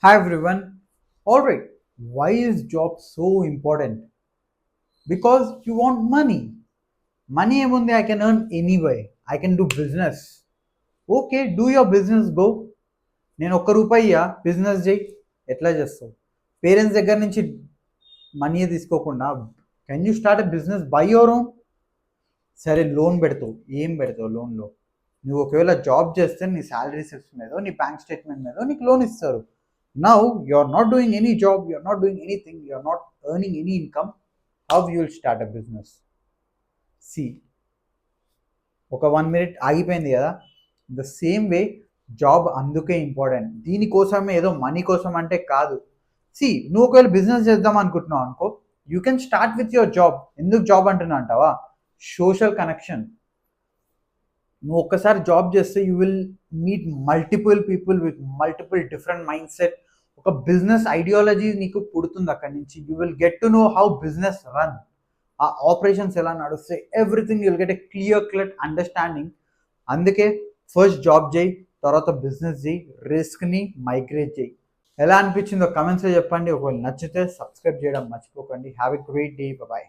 Hi everyone. Alright, why is job so important? Because you want money. Money ఏముంది I can earn anyway. I can do business. Okay, do your business go. నేను ఒక్క రూపాయి business చేయి ఎట్లా చేస్తావు parents దగ్గర నుంచి money తీసుకోకుండా can you start a business by your own సరే లోన్ పెడతావు ఏం పెడతావు లోన్లో నువ్వు ఒకవేళ జాబ్ చేస్తే నీ శాలరీ స్లిప్స్ మీద నీ బ్యాంక్ స్టేట్మెంట్ మీద నీకు లోన్ ఇస్తారు now you are not doing any job you are not doing anything you are not earning any income how you will start a business see ఒక 1 minute ఆగిపోయింది కదా the same way job అందుకే important దీనికోసమే ఏదో money కోసం అంటే కాదు C నువ్వు ఒకవేళ బిజినెస్ చేద్దాం అనుకుంటున్నావు అనుకో you can start with your job ఎందుకు జాబ్ అంటున్నా అంటావా సోషల్ కనెక్షన్ నువ్వు ఒక్కసారి జాబ్ చేస్తే you will meet multiple people with multiple different mind set ఒక బిజినెస్ ఐడియాలజీ నీకు పుడుతుంది అక్కడి నుంచి you will get to know how business run ఆ ఆపరేషన్స్ ఎలా నడుస్తాయి everything you'll get a clear clear understanding అందుకే ఫస్ట్ జాబ్ చేయి తర్వాత బిజినెస్ చేయి రిస్క్ని మైగ్రేట్ చేయి ఎలా అనిపించిందో కమెంట్స్లో చెప్పండి ఒకవేళ నచ్చితే సబ్స్క్రైబ్ చేయడం మర్చిపోకండి have a great day bye